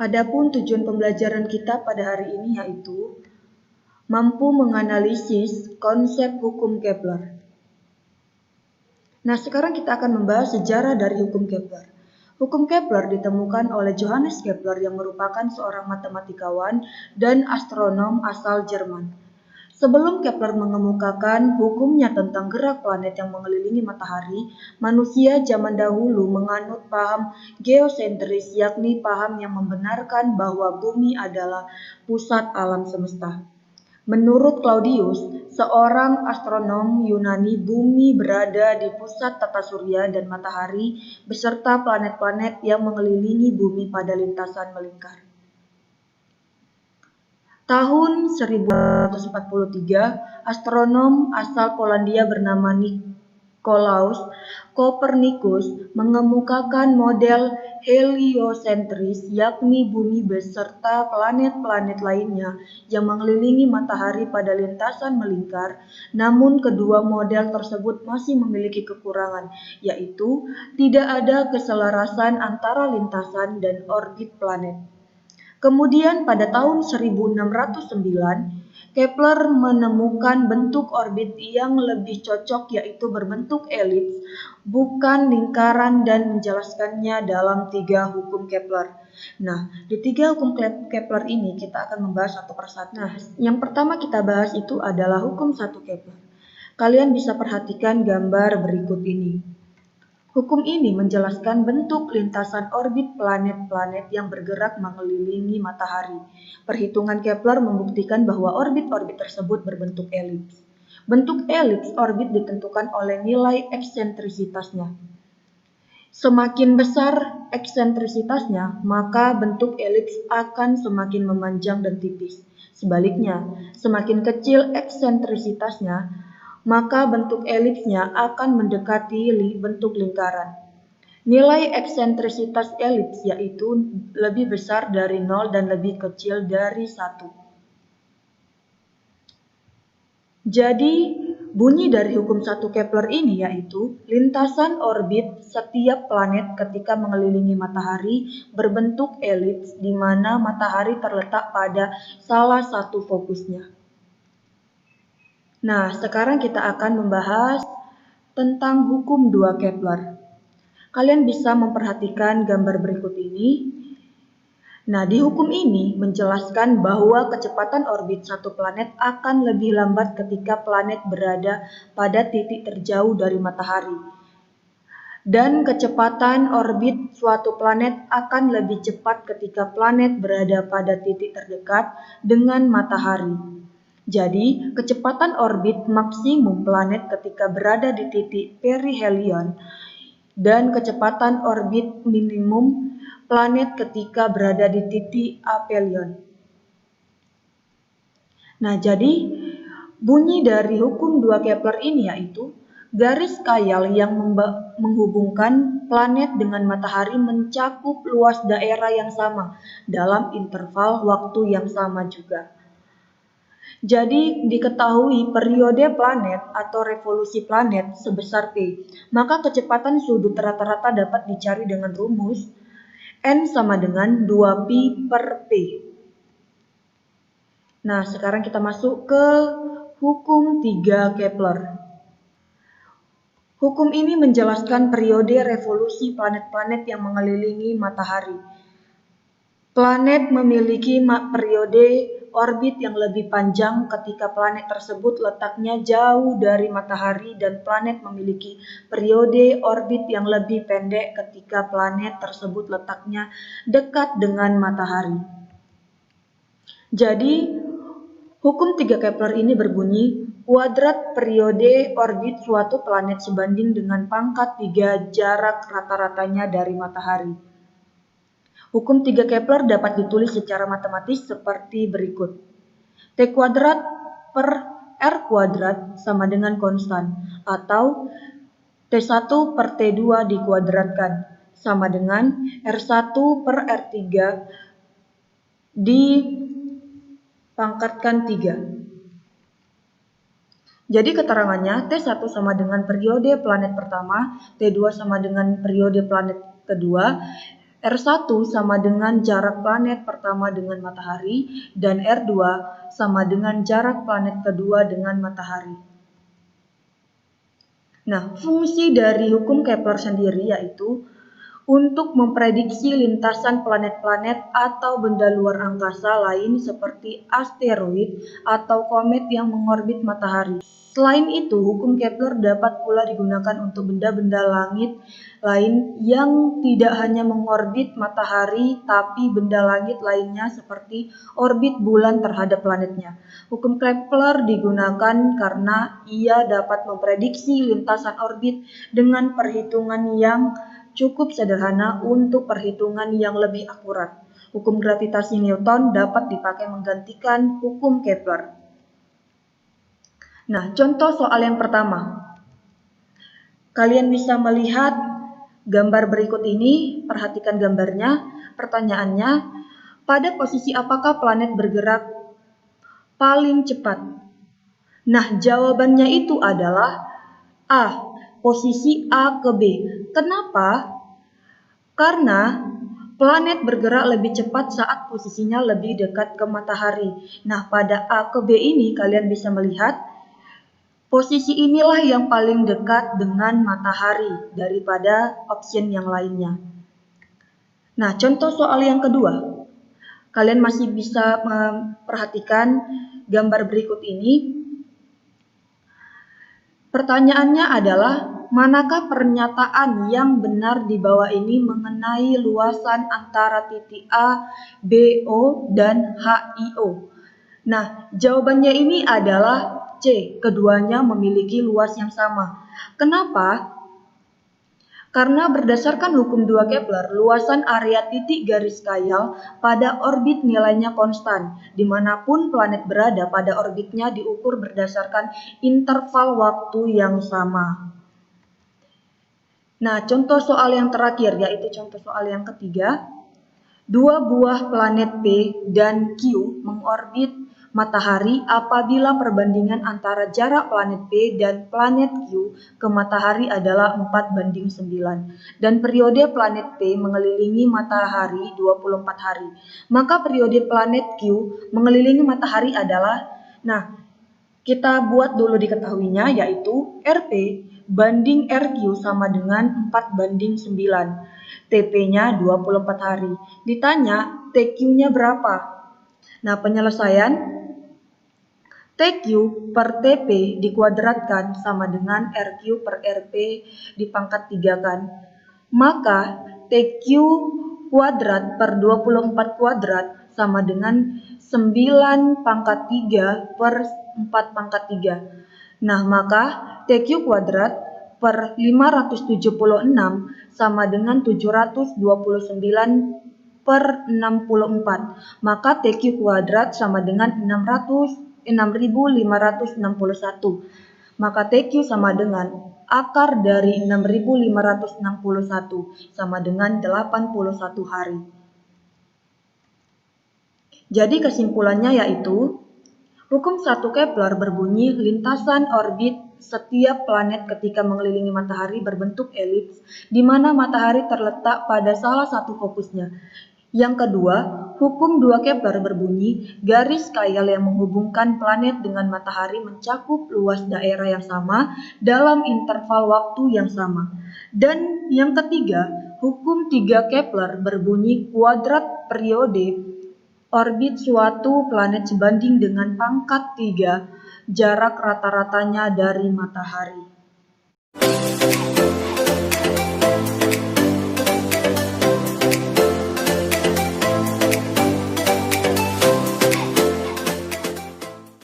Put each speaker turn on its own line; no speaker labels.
Adapun tujuan pembelajaran kita pada hari ini yaitu mampu menganalisis konsep hukum Kepler. Nah, sekarang kita akan membahas sejarah dari hukum Kepler. Hukum Kepler ditemukan oleh Johannes Kepler yang merupakan seorang matematikawan dan astronom asal Jerman. Sebelum Kepler mengemukakan hukumnya tentang gerak planet yang mengelilingi matahari, manusia zaman dahulu menganut paham geosentris, yakni paham yang membenarkan bahwa bumi adalah pusat alam semesta. Menurut Claudius, seorang astronom Yunani, bumi berada di pusat tata surya dan matahari beserta planet-planet yang mengelilingi bumi pada lintasan melingkar. Tahun 1243, astronom asal Polandia bernama Nicolaus Copernicus mengemukakan model heliosentris, yakni bumi beserta planet-planet lainnya yang mengelilingi matahari pada lintasan melingkar. Namun kedua model tersebut masih memiliki kekurangan, yaitu tidak ada keselarasan antara lintasan dan orbit planet. Kemudian pada tahun 1609, Kepler menemukan bentuk orbit yang lebih cocok, yaitu berbentuk elips, bukan lingkaran, dan menjelaskannya dalam 3 hukum Kepler. Nah, di 3 hukum Kepler ini kita akan membahas satu persatu. Nah, yang pertama kita bahas itu adalah hukum 1 Kepler. Kalian bisa perhatikan gambar berikut ini. Hukum ini menjelaskan bentuk lintasan orbit planet-planet yang bergerak mengelilingi matahari. Perhitungan Kepler membuktikan bahwa orbit-orbit tersebut berbentuk elips. Bentuk elips orbit ditentukan oleh nilai eksentrisitasnya. Semakin besar eksentrisitasnya, maka bentuk elips akan semakin memanjang dan tipis. Sebaliknya, semakin kecil eksentrisitasnya, maka bentuk elipsnya akan mendekati bentuk lingkaran. Nilai eksentrisitas elips yaitu lebih besar dari 0 dan lebih kecil dari 1. Jadi, bunyi dari hukum 1 Kepler ini yaitu lintasan orbit setiap planet ketika mengelilingi matahari berbentuk elips di mana matahari terletak pada salah satu fokusnya. Nah, sekarang kita akan membahas tentang hukum 2 Kepler. Kalian bisa memperhatikan gambar berikut ini. Nah, di hukum ini menjelaskan bahwa kecepatan orbit satu planet akan lebih lambat ketika planet berada pada titik terjauh dari matahari. Dan kecepatan orbit suatu planet akan lebih cepat ketika planet berada pada titik terdekat dengan matahari. Jadi, kecepatan orbit maksimum planet ketika berada di titik perihelion dan kecepatan orbit minimum planet ketika berada di titik aphelion. Nah, jadi bunyi dari hukum 2 Kepler ini yaitu garis khayal yang menghubungkan planet dengan matahari mencakup luas daerah yang sama dalam interval waktu yang sama juga. Jadi diketahui periode planet atau revolusi planet sebesar P, maka kecepatan sudut rata-rata dapat dicari dengan rumus N sama dengan 2pi per P. Nah, sekarang kita masuk ke hukum 3 Kepler. Hukum ini menjelaskan periode revolusi planet-planet yang mengelilingi matahari. Planet memiliki periode orbit yang lebih panjang ketika planet tersebut letaknya jauh dari matahari, dan planet memiliki periode orbit yang lebih pendek ketika planet tersebut letaknya dekat dengan matahari. Jadi, hukum 3 Kepler ini berbunyi, kuadrat periode orbit suatu planet sebanding dengan pangkat 3 jarak rata-ratanya dari matahari. Hukum 3 Kepler dapat ditulis secara matematis seperti berikut. T kuadrat per R kuadrat sama dengan konstan, atau T1 per T2 dikuadratkan sama dengan R1 per R3 dipangkatkan 3. Jadi keterangannya T1 sama dengan periode planet pertama, T2 sama dengan periode planet kedua, R1 sama dengan jarak planet pertama dengan matahari, dan R2 sama dengan jarak planet kedua dengan matahari. Nah, fungsi dari hukum Kepler sendiri yaitu untuk memprediksi lintasan planet-planet atau benda luar angkasa lain seperti asteroid atau komet yang mengorbit matahari. Selain itu, hukum Kepler dapat pula digunakan untuk benda-benda langit lain yang tidak hanya mengorbit matahari, tapi benda langit lainnya seperti orbit bulan terhadap planetnya. Hukum Kepler digunakan karena ia dapat memprediksi lintasan orbit dengan perhitungan yang cukup sederhana untuk perhitungan yang lebih akurat. Hukum gravitasi Newton dapat dipakai menggantikan hukum Kepler. Nah, contoh soal yang pertama. Kalian bisa melihat gambar berikut ini, perhatikan gambarnya. Pertanyaannya, pada posisi apakah planet bergerak paling cepat? Nah, jawabannya itu adalah A, posisi A ke B. Kenapa? Karena planet bergerak lebih cepat saat posisinya lebih dekat ke matahari. Nah, pada A ke B ini kalian bisa melihat posisi inilah yang paling dekat dengan matahari daripada option yang lainnya. Nah, contoh soal yang kedua. Kalian masih bisa memperhatikan gambar berikut ini. Pertanyaannya adalah, manakah pernyataan yang benar di bawah ini mengenai luasan antara titik A, B, O, dan H, I, O? Nah, jawabannya ini adalah C, keduanya memiliki luas yang sama. Kenapa? Karena berdasarkan hukum 2 Kepler, luasan area titik garis khayal pada orbit nilainya konstan. Dimanapun planet berada pada orbitnya diukur berdasarkan interval waktu yang sama. Nah, contoh soal yang terakhir, yaitu contoh soal yang ketiga. Dua buah planet P dan Q mengorbit matahari apabila perbandingan antara jarak planet P dan planet Q ke matahari adalah 4:9 dan periode planet P mengelilingi matahari 24 hari. Maka periode planet Q mengelilingi matahari adalah, nah, kita buat dulu diketahuinya, yaitu RP banding RQ sama dengan 4:9. TP-nya 24 hari. Ditanya TQ-nya berapa? Nah, penyelesaian TQ per TP dikuadratkan sama dengan RQ per RP dipangkat 3 kan. Maka TQ kuadrat per 24 kuadrat sama dengan 9 pangkat 3 per 4 pangkat 3. Nah, maka TQ kuadrat per 576 sama dengan 729 per 64. Maka TQ kuadrat sama dengan 6.561. Maka TQ sama dengan akar dari 6.561 sama dengan 81 hari. Jadi kesimpulannya yaitu, hukum 1 Kepler berbunyi lintasan orbit setiap planet ketika mengelilingi matahari berbentuk elips, di mana matahari terletak pada salah satu fokusnya. Yang kedua, hukum 2 Kepler berbunyi garis khayal yang menghubungkan planet dengan matahari mencakup luas daerah yang sama dalam interval waktu yang sama. Dan yang ketiga, hukum 3 Kepler berbunyi kuadrat periode orbit suatu planet sebanding dengan pangkat 3 jarak rata-ratanya dari matahari.